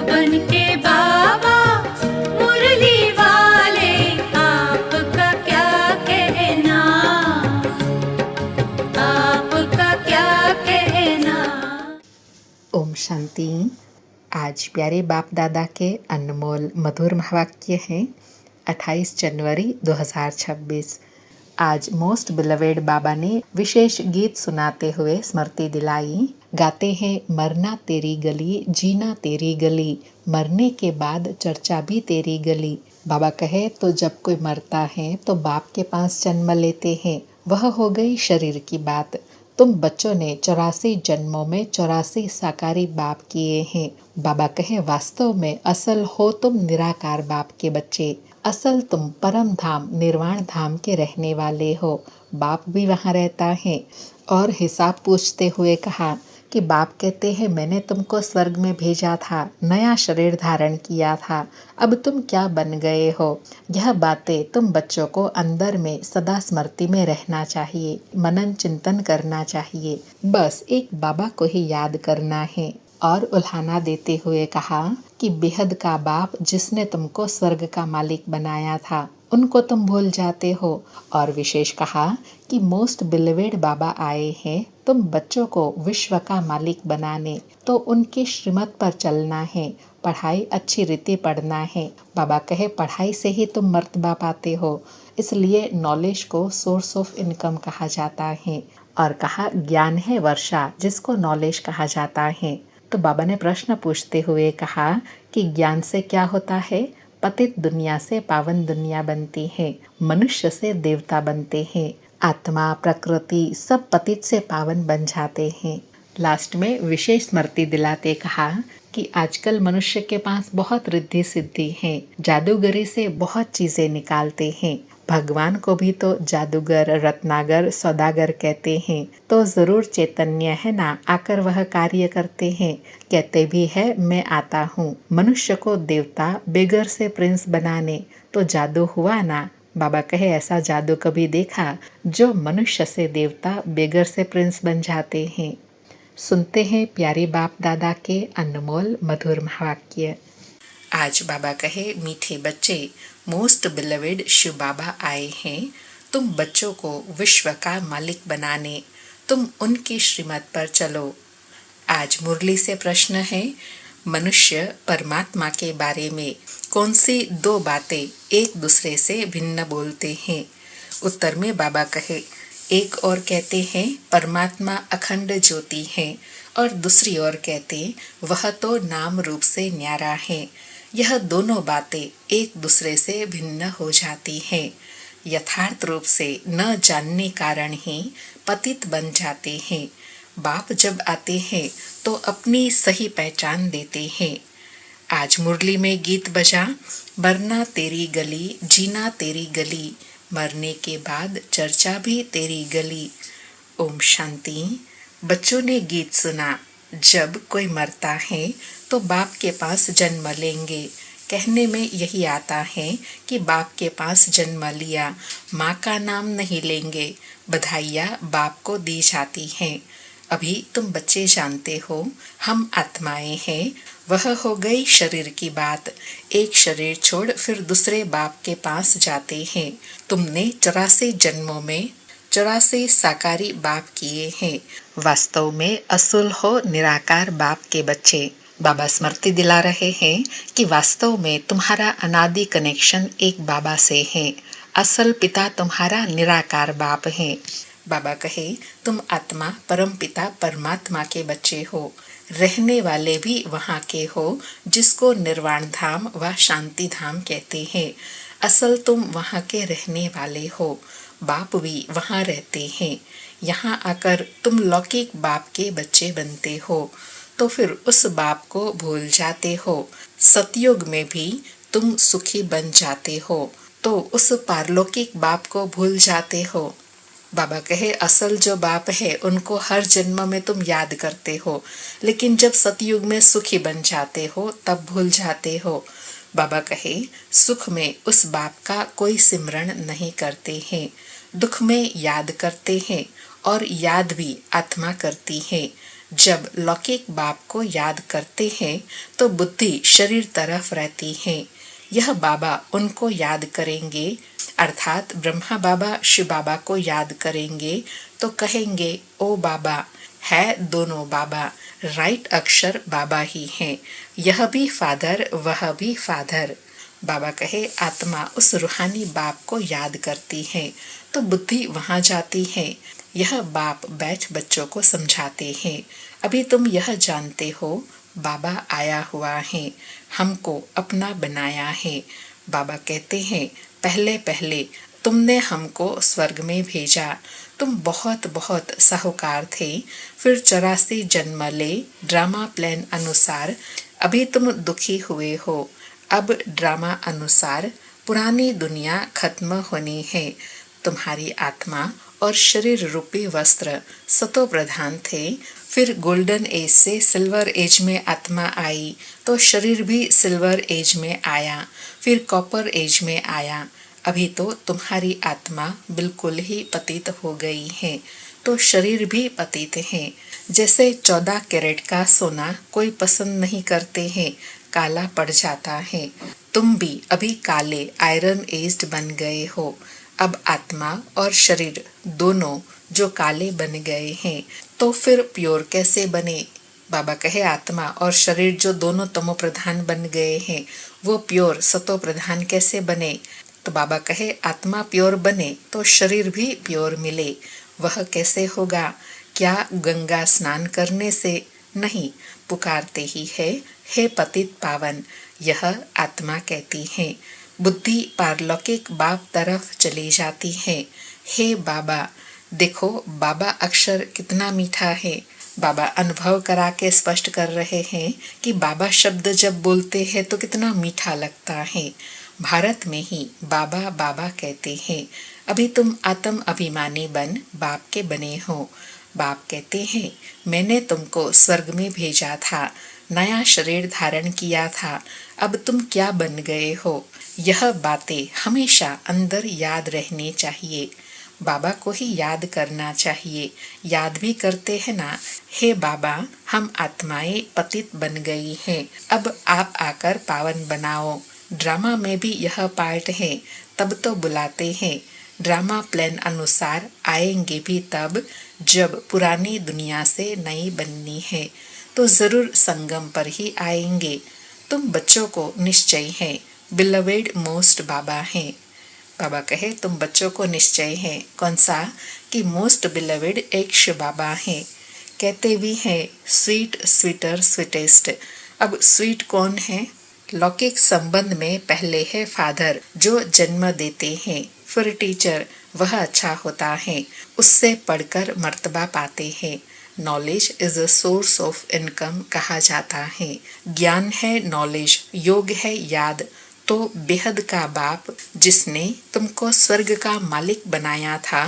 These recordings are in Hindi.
बनके बाबा मुरली वाले, आपका क्या कहना, आपका क्या कहना। ओम शांति। आज प्यारे बाप दादा के अनमोल मधुर महावाक्य हैं 28 जनवरी 2026। आज मोस्ट बिलवेड बाबा ने विशेष गीत सुनाते हुए स्मृति दिलाई। गाते हैं, मरना तेरी गली, जीना तेरी गली, मरने के बाद चर्चा भी तेरी गली। बाबा कहे तो जब कोई मरता है तो बाप के पास जन्म लेते हैं, वह हो गई शरीर की बात। तुम बच्चों ने 84 जन्मों में 84 साकारी बाप किए हैं। बाबा कहे वास्तव में असल हो तुम निराकार बाप के बच्चे, असल तुम परम धाम निर्वाण धाम के रहने वाले हो। बाप भी वहाँ रहता है। और हिसाब पूछते हुए कहा कि बाप कहते हैं मैंने तुमको स्वर्ग में भेजा था, नया शरीर धारण किया था, अब तुम क्या बन गए हो। यह बातें तुम बच्चों को अंदर में सदा स्मृति में रहना चाहिए, मनन चिंतन करना चाहिए। बस एक बाबा को ही याद करना है। और उल्हाना देते हुए कहा कि बेहद का बाप जिसने तुमको स्वर्ग का मालिक बनाया था, उनको तुम भूल जाते हो। और विशेष कहा कि मोस्ट बिलवेड बाबा आए हैं तुम बच्चों को विश्व का मालिक बनाने, तो उनके श्रीमत पर चलना है, पढ़ाई अच्छी रीति पढ़ना है। बाबा कहे पढ़ाई से ही तुम मर्तबा पाते हो, इसलिए नॉलेज को सोर्स ऑफ इनकम कहा जाता है। और कहा ज्ञान है वर्षा जिसको नॉलेज कहा जाता है। तो बाबा ने प्रश्न पूछते हुए कहा कि ज्ञान से क्या होता है। पतित दुनिया से पावन दुनिया बनती है, मनुष्य से देवता बनते हैं, आत्मा प्रकृति सब पतित से पावन बन जाते हैं। लास्ट में विशेष स्मृति दिलाते कहा कि आजकल मनुष्य के पास बहुत रिद्धि सिद्धि है, जादूगरी से बहुत चीजें निकालते हैं। भगवान को भी तो जादूगर रत्नागर सौदागर कहते हैं, तो जरूर चैतन्य है ना, आकर वह कार्य करते हैं। कहते भी है मैं आता हूँ मनुष्य को देवता बेगर से प्रिंस बनाने, तो जादू हुआ ना। बाबा कहे ऐसा जादू कभी देखा जो मनुष्य से देवता बेगर से प्रिंस बन जाते हैं। सुनते हैं प्यारे बाप दादा के अनमोल मधुर महावाक्य। आज बाबा कहे मीठे बच्चे, मोस्ट बिलवेड शिव बाबा आए हैं तुम बच्चों को विश्व का मालिक बनाने, तुम उनकी श्रीमत पर चलो। आज मुरली से प्रश्न है, मनुष्य परमात्मा के बारे में कौन सी दो बातें एक दूसरे से भिन्न बोलते हैं। उत्तर में बाबा कहे एक और कहते हैं परमात्मा अखंड ज्योति है, और दूसरी ओर कहते वह तो नाम रूप से न्यारा है। यह दोनों बातें एक दूसरे से भिन्न हो जाती हैं। यथार्थ रूप से न जानने कारण ही पतित बन जाते हैं। बाप जब आते हैं तो अपनी सही पहचान देते हैं। आज मुरली में गीत बजा, मरना तेरी गली, जीना तेरी गली, मरने के बाद चर्चा भी तेरी गली। ओम शांति। बच्चों ने गीत सुना, जब कोई मरता है तो बाप के पास जन्म लेंगे। कहने में यही आता है कि बाप के पास जन्म लिया, माँ का नाम नहीं लेंगे, बधाइयाँ बाप को दी जाती हैं। अभी तुम बच्चे जानते हो हम आत्माएं हैं, वह हो गई शरीर की बात। एक शरीर छोड़ फिर दूसरे बाप के पास जाते हैं। तुमने 84 जन्मों में 84 साकारी बाप किए हैं, वास्तव में असुल हो निराकार बाप के बच्चे। बाबा स्मृति दिला रहे हैं कि वास्तव में तुम्हारा अनादि कनेक्शन एक बाबा से है, असल पिता तुम्हारा निराकार बाप है। बाबा कहे तुम आत्मा परम पिता परमात्मा के बच्चे हो, रहने वाले भी वहाँ के हो जिसको निर्वाण धाम व शांति धाम कहते हैं। असल तुम वहाँ के रहने वाले हो, बाप भी वहाँ रहते हैं। यहाँ आकर तुम लौकिक बाप के बच्चे बनते हो, तो फिर उस बाप को भूल जाते हो। सतयुग में भी तुम सुखी बन जाते हो, तो उस पारलौकिक बाप को भूल जाते हो। बाबा कहे असल जो बाप है उनको हर जन्म में तुम याद करते हो, लेकिन जब सतयुग में सुखी बन जाते हो तब भूल जाते हो। बाबा कहे सुख में उस बाप का कोई सिमरण नहीं करते हैं, दुख में याद करते हैं, और याद भी आत्मा करती है। जब लौकिक बाप को याद करते हैं तो बुद्धि शरीर तरफ रहती है। यह बाबा उनको याद करेंगे, अर्थात ब्रह्मा बाबा शिव बाबा को याद करेंगे तो कहेंगे, ओ बाबा, है दोनों बाबा, राइट अक्षर बाबा ही है, यह भी फादर वह भी फादर। बाबा कहे, आत्मा उस रूहानी बाप को याद करती है तो बुद्धि वहां जाती है। यह बाप बैठ बच्चों को समझाते हैं, अभी तुम यह जानते हो बाबा आया हुआ है, हमको अपना बनाया है। बाबा कहते हैं, पहले पहले तुमने हमको स्वर्ग में भेजा, तुम बहुत बहुत साहूकार थे, फिर 84 जन्म ले ड्रामा प्लान अनुसार अभी तुम दुखी हुए हो। अब ड्रामा अनुसार पुरानी दुनिया खत्म होनी है। तुम्हारी आत्मा और शरीर रूपी वस्त्र सतो प्रधान थे, फिर गोल्डन एज से सिल्वर एज में आत्मा आई तो शरीर भी सिल्वर एज में आया, फिर कॉपर एज में आया। अभी तो तुम्हारी आत्मा बिल्कुल ही पतित हो गई है तो शरीर भी पतित है। जैसे 14 कैरेट का सोना कोई पसंद नहीं करते हैं, काला पड़ जाता है, तुम भी अभी काले आयरन एज्ड बन गए हो। अब आत्मा और शरीर दोनों जो काले बन गए हैं तो फिर प्योर कैसे बने? बाबा कहे, आत्मा और शरीर जो दोनों तमो प्रधान बन गए हैं वो प्योर सतो प्रधान कैसे बने? तो बाबा कहे, आत्मा प्योर बने तो शरीर भी प्योर मिले। वह कैसे होगा? क्या गंगा स्नान करने से? नहीं, पुकारते ही है, हे पतित पावन, यह आत्मा कहती है। बुद्धि पारलौकिक बाप तरफ चली जाती है। हे बाबा, देखो बाबा अक्षर कितना मीठा है। बाबा अनुभव करा के स्पष्ट कर रहे हैं कि बाबा शब्द जब बोलते हैं तो कितना मीठा लगता है। भारत में ही बाबा बाबा कहते हैं, अभी तुम आत्म अभिमानी बन बाप के बने हो। बाप कहते हैं, मैंने तुमको स्वर्ग में भेजा था, नया शरीर धारण किया था, अब तुम क्या बन गए हो? यह बातें हमेशा अंदर याद रहनी चाहिए। बाबा को ही याद करना चाहिए। याद भी करते हैं ना, हे बाबा, हम आत्माएं पतित बन गई हैं, अब आप आकर पावन बनाओ। ड्रामा में भी यह पार्ट है, तब तो बुलाते हैं। ड्रामा प्लान अनुसार आएंगे भी तब जब पुरानी दुनिया से नई बननी है, तो जरूर संगम पर ही आएंगे। तुम बच्चों को निश्चय है, बिलवेड मोस्ट बाबा हैं। बाबा कहे, तुम बच्चों को निश्चय है, कौन सा? कि मोस्ट बिलवेड एक शिव बाबा है। कहते भी हैं, स्वीट स्वीटर स्वीटेस्ट। अब स्वीट कौन है? लौकिक संबंध में पहले है फादर जो जन्म देते हैं, फिर टीचर, वह अच्छा होता है, उससे पढ़कर मर्तबा पाते हैं। Knowledge is a source of income कहा जाता है। ज्ञान है नॉलेज, योग है याद। तो बेहद का बाप जिसने तुमको स्वर्ग का मालिक बनाया था,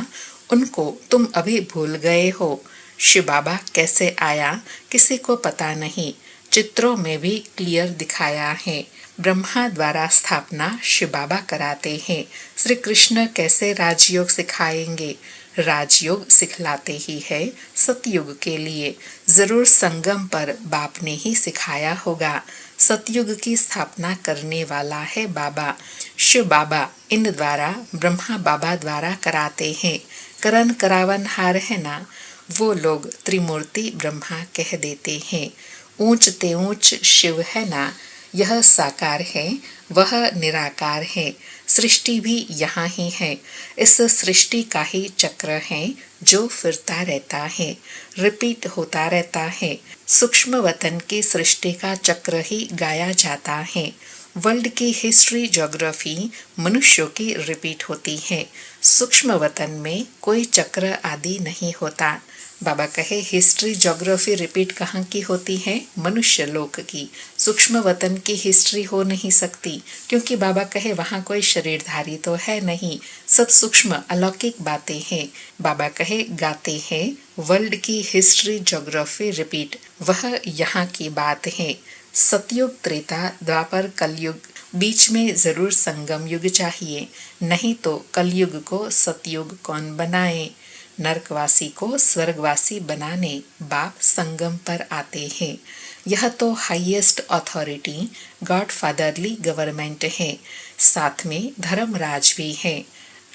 उनको तुम अभी भूल गए हो। शिव बाबा कैसे आया किसी को पता नहीं, चित्रों में भी क्लियर दिखाया है। ब्रह्मा द्वारा स्थापना शिव बाबा कराते हैं। श्री कृष्ण कैसे राजयोग सिखाएंगे? राजयोग सिखलाते ही है सतयुग के लिए, जरूर संगम पर बाप ने ही सिखाया होगा। सतयुग की स्थापना करने वाला है बाबा। शिव बाबा इन द्वारा ब्रह्मा बाबा द्वारा कराते हैं। करण करावन हार है ना, वो लोग त्रिमूर्ति ब्रह्मा कह देते हैं। ऊंच ते ऊंच शिव है ना, यह साकार है, वह निराकार है। सृष्टि भी यहाँ ही है, इस सृष्टि का ही चक्र है जो फिरता रहता है, रिपीट होता रहता है। सूक्ष्म वतन की सृष्टि का चक्र ही गाया जाता है। वर्ल्ड की हिस्ट्री ज्योग्राफी मनुष्यों की रिपीट होती है। सूक्ष्म वतन में कोई चक्र आदि नहीं होता। बाबा कहे, हिस्ट्री ज्योग्राफी रिपीट कहाँ की होती है? मनुष्य लोक की। सूक्ष्म वतन की हिस्ट्री हो नहीं सकती, क्योंकि बाबा कहे वहाँ कोई शरीरधारी तो है नहीं, सब सूक्ष्म अलौकिक बातें हैं। बाबा कहे, गाते हैं वर्ल्ड की हिस्ट्री ज्योग्राफी रिपीट, वह यहाँ की बात है। सतयुग, त्रेता, द्वापर, कलयुग, बीच में जरूर संगम युग चाहिए, नहीं तो कलयुग को सतयुग कौन बनाए। नरकवासी को स्वर्गवासी बनाने बाप संगम पर आते हैं। यह तो highest authority God fatherly government है, साथ में धर्मराज भी है।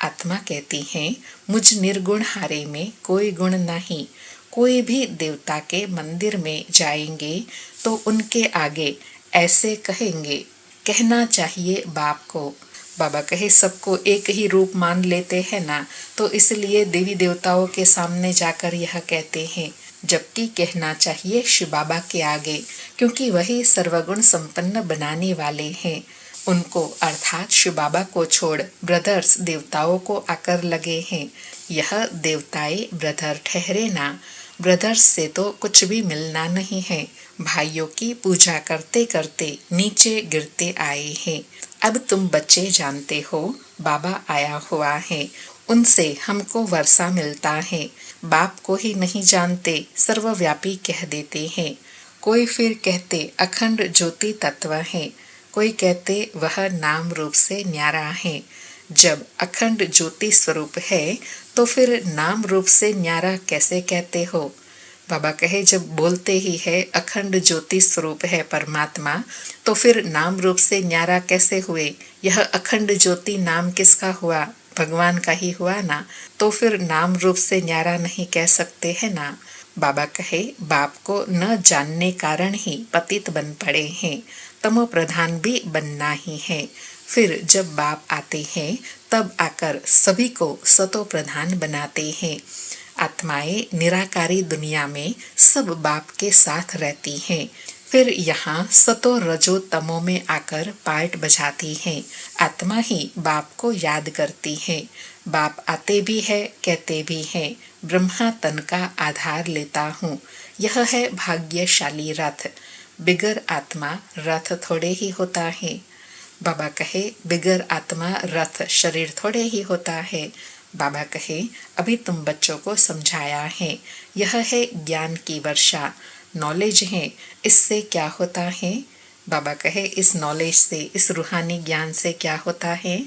आत्मा कहती है, मुझ निर्गुण हारे में कोई गुण नहीं। कोई भी देवता के मंदिर में जाएंगे तो उनके आगे ऐसे कहेंगे। कहना चाहिए बाप को। बाबा कहे, सबको एक ही रूप मान लेते हैं ना, तो इसलिए देवी देवताओं के सामने जाकर यह कहते हैं, जबकि कहना चाहिए शिव बाबा के आगे, क्योंकि वही सर्वगुण संपन्न बनाने वाले हैं। उनको अर्थात शिव बाबा को छोड़ ब्रदर्स देवताओं को आकर लगे हैं। यह देवताएं ब्रदर ठहरे ना। ब्रदर्स से तो कुछ भी मिलना नहीं है। भाइयों की पूजा करते करते नीचे गिरते आए हैं। अब तुम बच्चे जानते हो, बाबा आया हुआ है, उनसे हमको वर्षा मिलता है। बाप को ही नहीं जानते, सर्वव्यापी कह देते हैं। कोई फिर कहते अखंड ज्योति तत्व है, कोई कहते वह नाम रूप से न्यारा है। जब अखंड ज्योति स्वरूप है तो फिर नाम रूप से न्यारा कैसे कहते हो? बाबा कहे, जब बोलते ही है अखंड ज्योति स्वरूप है परमात्मा, तो फिर नाम रूप से न्यारा कैसे हुए? यह अखंड ज्योति नाम किसका हुआ? भगवान का ही हुआ ना, तो फिर नाम रूप से न्यारा नहीं कह सकते है ना। बाबा कहे, बाप को न जानने कारण ही पतित बन पड़े हैं, तमो प्रधान भी बनना ही है। फिर जब बाप आते हैं तब आकर सभी को सतो प्रधान बनाते हैं। आत्माएं निराकारी दुनिया में सब बाप के साथ रहती हैं। फिर यहाँ सतो रजो तमो में आकर पार्ट बजाती हैं। आत्मा ही बाप को याद करती है। बाप आते भी है, कहते भी हैं, ब्रह्मा तन का आधार लेता हूँ। यह है भाग्यशाली रथ। बिगर आत्मा रथ थोड़े ही होता है। बाबा कहे, बिगर आत्मा रथ शरीर थोड़े ही होता है। बाबा कहे, अभी तुम बच्चों को समझाया है, यह है ज्ञान की वर्षा, नॉलेज है। इससे क्या होता है? बाबा कहे, इस नॉलेज से, इस रूहानी ज्ञान से क्या होता है?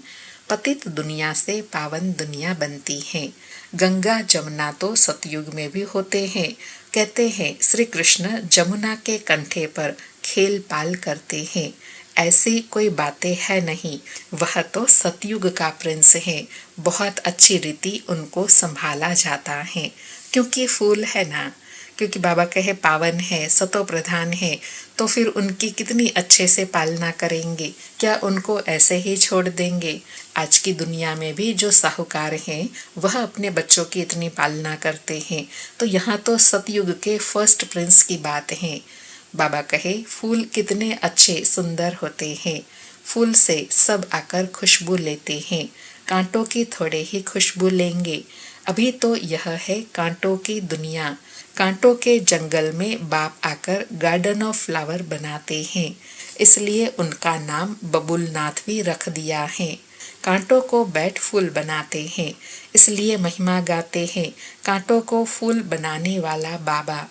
पतित दुनिया से पावन दुनिया बनती है। गंगा जमुना तो सतयुग में भी होते हैं। कहते हैं श्री कृष्ण जमुना के कंठे पर खेल पाल करते हैं। ऐसी कोई बातें है नहीं, वह तो सतयुग का प्रिंस है। बहुत अच्छी रीति उनको संभाला जाता है, क्योंकि फूल है ना। क्योंकि बाबा कहे पावन है, सतो प्रधान है, तो फिर उनकी कितनी अच्छे से पालना करेंगे। क्या उनको ऐसे ही छोड़ देंगे? आज की दुनिया में भी जो साहूकार हैं वह अपने बच्चों की इतनी पालना करते हैं, तो यहाँ तो सतयुग के फर्स्ट प्रिंस की बात है। बाबा कहे, फूल कितने अच्छे सुंदर होते हैं। फूल से सब आकर खुशबू लेते हैं। कांटों की थोड़े ही खुशबू लेंगे। अभी तो यह है कांटों की दुनिया। कांटों के जंगल में बाप आकर गार्डन ऑफ फ्लावर बनाते हैं, इसलिए उनका नाम बबुलनाथ भी रख दिया है। कांटों को बैट फूल बनाते हैं, इसलिए महिमा गाते हैं, कांटों को फूल बनाने वाला बाबा।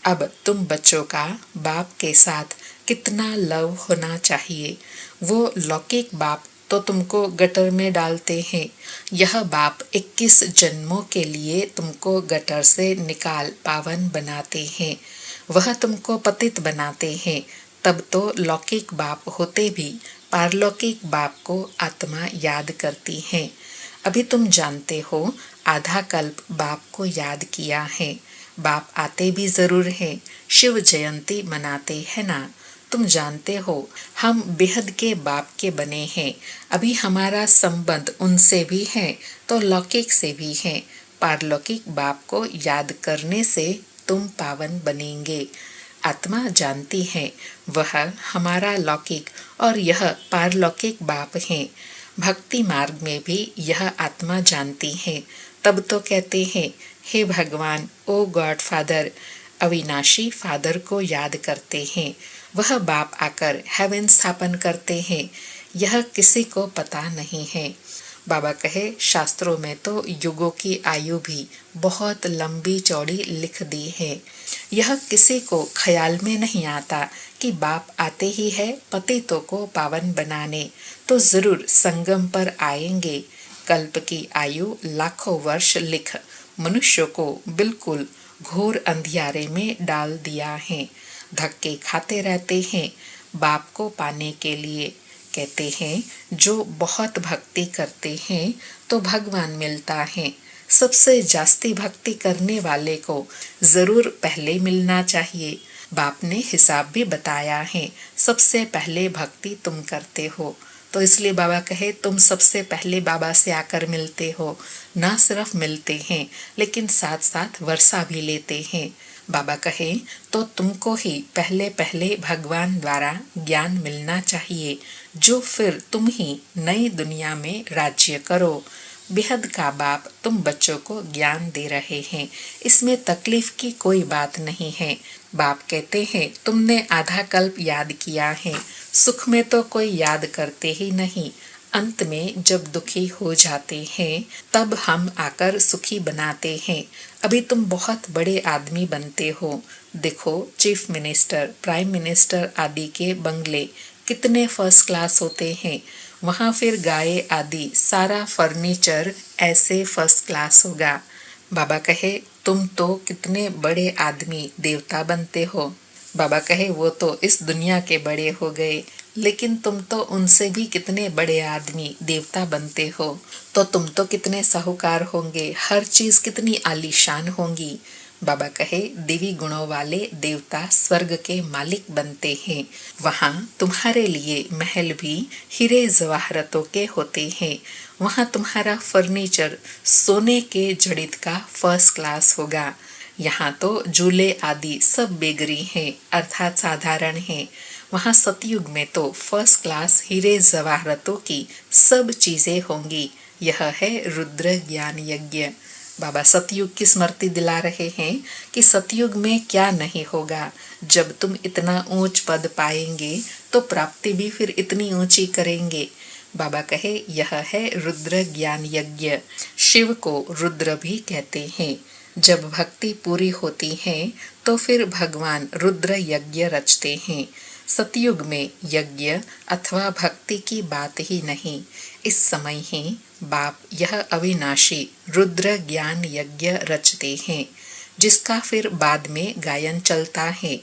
अब तुम बच्चों का बाप के साथ कितना लव होना चाहिए। वो लौकिक बाप तो तुमको गटर में डालते हैं। यह बाप 21 जन्मों के लिए तुमको गटर से निकाल पावन बनाते हैं। वह तुमको पतित बनाते हैं। तब तो लौकिक बाप होते भी पारलौकिक बाप को आत्मा याद करती है। अभी तुम जानते हो, आधा कल्प बाप को याद किया है। बाप आते भी जरूर हैं। शिव जयंती मनाते हैं ना। तुम जानते हो, हम बेहद के बाप के बने हैं। अभी हमारा संबंध उनसे भी है तो लौकिक से भी है। पारलौकिक बाप को याद करने से तुम पावन बनेंगे। आत्मा जानती है, वह हमारा लौकिक और यह पारलौकिक बाप है। भक्ति मार्ग में भी यह आत्मा जानती है। तब तो कहते हैं, हे भगवान, ओ गॉड फादर। अविनाशी फादर को याद करते हैं। वह बाप आकर हेवन स्थापन करते हैं। यह किसी को पता नहीं है। बाबा कहे, शास्त्रों में तो युगों की आयु भी बहुत लंबी चौड़ी लिख दी है। यह किसी को ख्याल में नहीं आता कि बाप आते ही है पतितों को पावन बनाने, तो जरूर संगम पर आएंगे। कल्प की आयु लाखों वर्ष लिख मनुष्य को बिल्कुल घोर अंधियारे में डाल दिया है। धक्के खाते रहते हैं बाप को पाने के लिए। कहते हैं जो बहुत भक्ति करते हैं तो भगवान मिलता है। सबसे जास्ती भक्ति करने वाले को जरूर पहले मिलना चाहिए। बाप ने हिसाब भी बताया है, सबसे पहले भक्ति तुम करते हो, तो इसलिए बाबा कहे तुम सबसे पहले बाबा से आकर मिलते हो। ना सिर्फ मिलते हैं लेकिन साथ साथ वर्षा भी लेते हैं। बाबा कहे तो तुमको ही पहले पहले भगवान द्वारा ज्ञान मिलना चाहिए, जो फिर तुम ही नई दुनिया में राज्य करो। बेहद का बाप तुम बच्चों को ज्ञान दे रहे हैं, इसमें तकलीफ की कोई बात नहीं है। बाप कहते हैं तुमने आधा कल्प याद किया है, सुख में तो कोई याद करते ही नहीं। अंत में जब दुखी हो जाते हैं तब हम आकर सुखी बनाते हैं। अभी तुम बहुत बड़े आदमी बनते हो। देखो चीफ मिनिस्टर, प्राइम मिनिस्टर आदि के बंगले कितने फर्स्ट क्लास होते हैं। वहाँ फिर गाय आदि सारा फर्नीचर ऐसे फर्स्ट क्लास होगा। बाबा कहे तुम तो कितने बड़े आदमी देवता बनते हो। बाबा कहे वो तो इस दुनिया के बड़े हो गए, लेकिन तुम तो उनसे भी कितने बड़े आदमी देवता बनते हो, तो तुम तो कितने साहूकार होंगे, हर चीज कितनी आलीशान होंगी। बाबा कहे देवी गुणों वाले देवता स्वर्ग के मालिक बनते हैं। वहाँ तुम्हारे लिए महल भी हीरे जवाहरतों के होते हैं। वहाँ तुम्हारा फर्नीचर सोने के जड़ित का फर्स्ट क्लास होगा। यहाँ तो झूले आदि सब बेगरी हैं, अर्थात साधारण हैं। वहाँ सतयुग में तो फर्स्ट क्लास हीरे जवाहरतों की सब चीजें होंगी। यह है रुद्र ज्ञान यज्ञ। बाबा सतयुग की स्मृति दिला रहे हैं कि सतयुग में क्या नहीं होगा। जब तुम इतना ऊंच पद पाएंगे तो प्राप्ति भी फिर इतनी ऊंची करेंगे। बाबा कहे यह है रुद्र ज्ञान यज्ञ। शिव को रुद्र भी कहते हैं। जब भक्ति पूरी होती है तो फिर भगवान रुद्र यज्ञ रचते हैं। सतयुग में यज्ञ अथवा भक्ति की बात ही नहीं। इस समय ही बाप यह अविनाशी रुद्र ज्ञान यज्ञ रचते हैं, जिसका फिर बाद में गायन चलता है।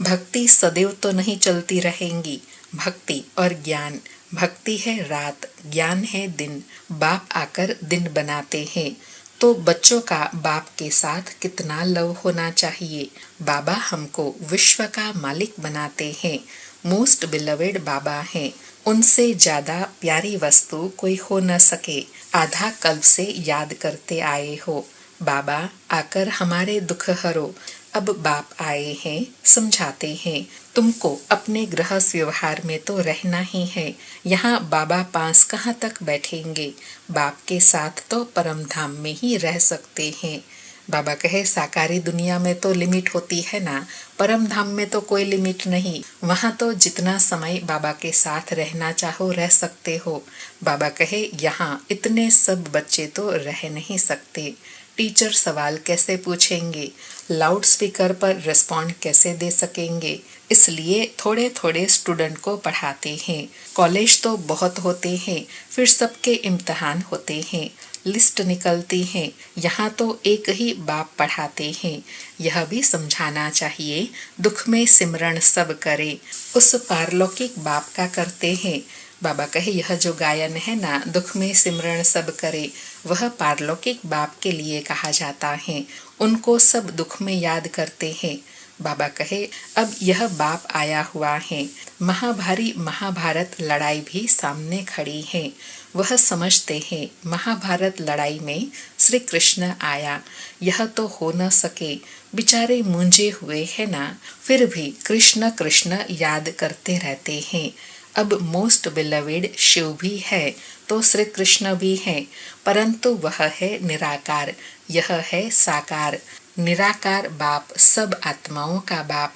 भक्ति सदैव तो नहीं चलती रहेंगी। भक्ति और ज्ञान, भक्ति है रात, ज्ञान है दिन। बाप आकर दिन बनाते हैं, तो बच्चों का बाप के साथ कितना लव होना चाहिए। बाबा हमको विश्व का मालिक बनाते हैं। मोस्ट बिलवेड बाबा हैं। उनसे ज्यादा प्यारी वस्तु कोई हो न सके। आधा कल्प से याद करते आए हो। बाबा आकर हमारे दुख हरो। अब बाप आए हैं, समझाते हैं तुमको अपने गृहस्थ व्यवहार में तो रहना ही है। यहाँ बाबा पास कहाँ तक बैठेंगे। बाप के साथ तो परम धाम में ही रह सकते हैं। बाबा कहे साकारी दुनिया में तो लिमिट होती है ना, परम धाम में तो कोई लिमिट नहीं। वहाँ तो जितना समय बाबा के साथ रहना चाहो रह सकते हो। बाबा कहे यहाँ इतने सब बच्चे तो रह नहीं सकते। टीचर सवाल कैसे पूछेंगे, लाउड स्पीकर पर रिस्पॉन्ड कैसे दे सकेंगे। इसलिए थोड़े थोड़े स्टूडेंट को पढ़ाते हैं। कॉलेज तो बहुत होते हैं, फिर सबके इम्तिहान होते हैं, लिस्ट निकलती है। यहाँ तो एक ही बाप पढ़ाते हैं। यह भी समझाना चाहिए दुख में सिमरण सब करे, उस पारलौकिक बाप का करते हैं। बाबा कहे यह जो गायन है ना, दुख में सिमरण सब करे, वह पारलौकिक बाप के लिए कहा जाता है। उनको सब दुख में याद करते हैं। बाबा कहे अब यह बाप आया हुआ है। महाभारी महाभारत लड़ाई भी सामने खड़ी है। वह समझते हैं महाभारत लड़ाई में श्री कृष्ण आया, यह तो हो न सके। बेचारे मूंझे हुए है ना, फिर भी कृष्ण कृष्ण याद करते रहते हैं। अब मोस्ट बिलवेड शिव भी है तो श्री कृष्ण भी है, परंतु वह है निराकार, यह है साकार। निराकार बाप सब आत्माओं का बाप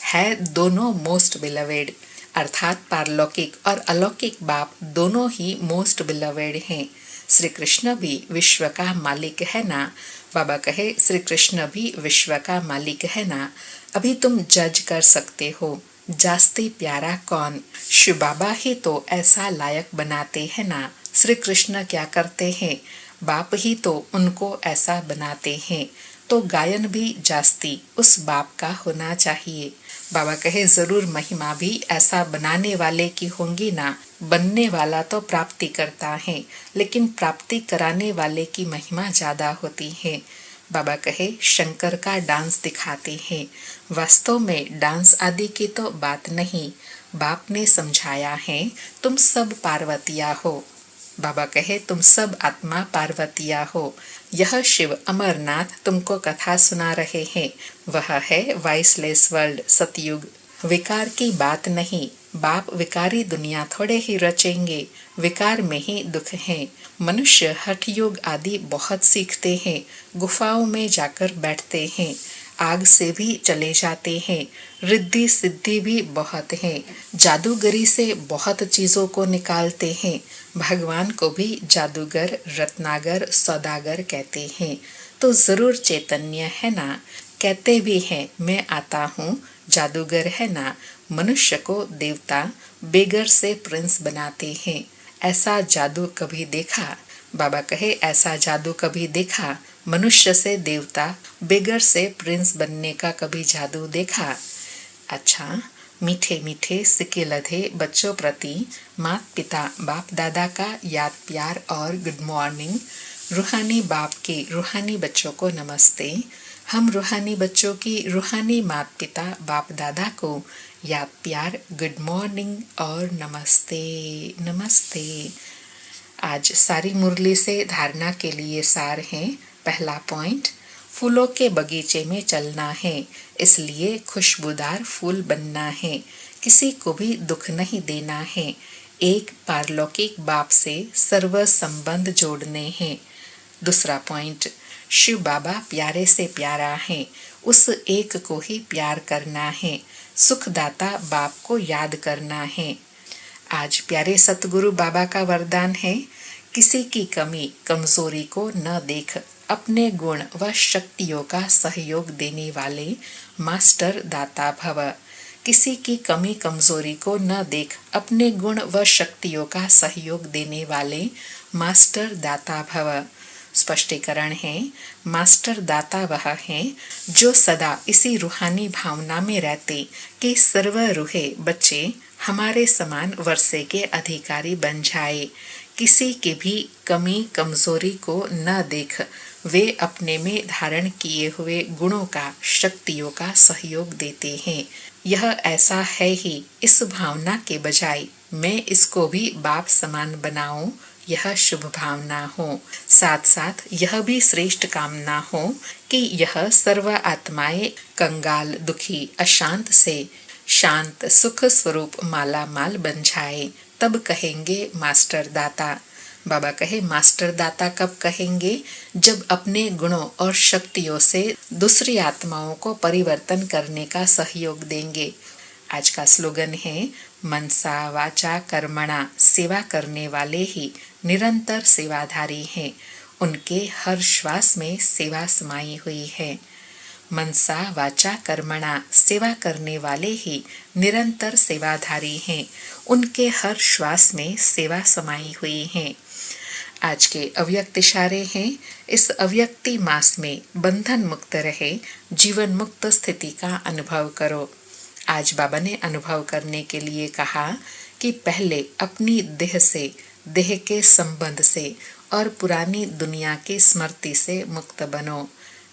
है दोनों मोस्ट बिलवेड, अर्थात पारलौकिक और अलौकिक बाप दोनों ही मोस्ट बिलवेड हैं। श्री कृष्ण भी विश्व का मालिक है ना। बाबा कहे श्री कृष्ण भी विश्व का मालिक है ना। अभी तुम जज कर सकते हो जास्ती प्यारा कौन। शिव बाबा ही तो ऐसा लायक बनाते हैं ना। श्री कृष्ण क्या करते हैं, बाप ही तो उनको ऐसा बनाते हैं, तो गायन भी जास्ती उस बाप का होना चाहिए। बाबा कहे जरूर महिमा भी ऐसा बनाने वाले की होंगी ना। बनने वाला तो प्राप्ति करता है, लेकिन प्राप्ति कराने वाले की महिमा ज्यादा होती है। बाबा कहे शंकर का डांस दिखाते हैं। वास्तव में डांस आदि की तो बात नहीं, बाप ने समझाया है तुम सब पार्वतिया हो। बाबा कहे तुम सब आत्मा पार्वतिया हो। यह शिव अमरनाथ तुमको कथा सुना रहे हैं, वह है वाइसलेस वर्ल्ड सतयुग। विकार की बात नहीं, बाप विकारी दुनिया थोड़े ही रचेंगे, विकार में ही दुख है। मनुष्य हठ योग आदि बहुत सीखते हैं, गुफाओं में जाकर बैठते हैं, आग से भी चले जाते हैं, रिद्धि सिद्धि भी बहुत है, जादूगरी से बहुत चीजों को निकालते हैं। भगवान को भी जादूगर, रत्नागर, सौदागर कहते हैं, तो जरूर चैतन्य है ना। कहते भी हैं मैं आता हूँ, जादूगर है ना। मनुष्य को देवता, बेगर से प्रिंस बनाते हैं। ऐसा जादू कभी देखा? बाबा कहे ऐसा जादू कभी देखा? मनुष्य से देवता, बेगर से प्रिंस बनने का कभी जादू देखा? अच्छा, मीठे मीठे सिके लधे बच्चों प्रति माता पिता बाप दादा का याद प्यार और गुड मॉर्निंग। रूहानी बाप के रूहानी बच्चों को नमस्ते। हम रूहानी बच्चों की रूहानी माता पिता बाप दादा को याद प्यार, गुड मॉर्निंग और नमस्ते नमस्ते। आज सारी मुरली से धारणा के लिए सार है। पहला पॉइंट, फूलों के बगीचे में चलना है, इसलिए खुशबूदार फूल बनना है, किसी को भी दुख नहीं देना है, एक पारलौकिक बाप से सर्व संबंध जोड़ने हैं। दूसरा पॉइंट, शिव बाबा प्यारे से प्यारा है, उस एक को ही प्यार करना है, सुखदाता बाप को याद करना है। आज प्यारे सतगुरु बाबा का वरदान है, किसी की कमी कमजोरी को न देख, अपने गुण व शक्तियों का सहयोग देने वाले मास्टर दाता भव। किसी की कमी कमजोरी को न देख, अपने गुण व शक्तियों का सहयोग देने वाले मास्टर दाता भव। स्पष्टीकरण है, मास्टर दाता वह है जो सदा इसी रूहानी भावना में रहते कि सर्व रूहे बच्चे हमारे समान वर्षे के अधिकारी बन जाए। किसी की भी कमी कमजोरी को न देख, वे अपने में धारण किए हुए गुणों का, शक्तियों का सहयोग देते हैं। यह ऐसा है ही, इस भावना के बजाय मैं इसको भी बाप समान बनाऊं, यह शुभ भावना हो। साथ साथ यह भी श्रेष्ठ कामना हो कि यह सर्व आत्माएं कंगाल, दुखी, अशांत से शांत सुख स्वरूप माला माल बन जाए, तब कहेंगे मास्टर दाता। बाबा कहे मास्टर दाता कब कहेंगे? जब अपने गुणों और शक्तियों से दूसरी आत्माओं को परिवर्तन करने का सहयोग देंगे। आज का स्लोगन है, मनसा वाचा कर्मणा, सेवा करने वाले ही निरंतर सेवाधारी हैं, उनके हर श्वास में सेवा समाई हुई है। मनसा वाचा कर्मणा, सेवा करने वाले ही निरंतर सेवाधारी हैं, उनके हर श्वास में सेवा समाई हुई है। आज के अव्यक्त इशारे हैं, इस अव्यक्ति मास में बंधन मुक्त रहे, जीवन मुक्त स्थिति का अनुभव करो। आज बाबा ने अनुभव करने के लिए कहा कि पहले अपनी देह से, देह के संबंध से और पुरानी दुनिया की स्मृति से मुक्त बनो।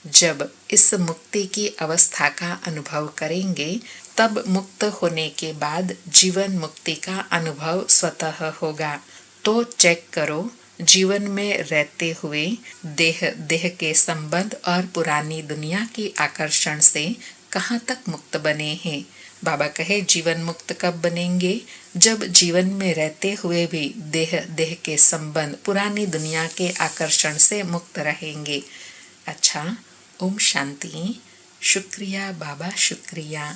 जब इस मुक्ति की अवस्था का अनुभव करेंगे, तब मुक्त होने के बाद जीवन मुक्ति का अनुभव स्वतः होगा। तो चेक करो, जीवन में रहते हुए देह के संबंध और पुरानी दुनिया की आकर्षण से कहाँ तक मुक्त बने हैं। बाबा कहे जीवन मुक्त कब बनेंगे? जब जीवन में रहते हुए भी देह के संबंध, पुरानी दुनिया के आकर्षण से मुक्त रहेंगे। अच्छा, ओम शांति। शुक्रिया बाबा, शुक्रिया।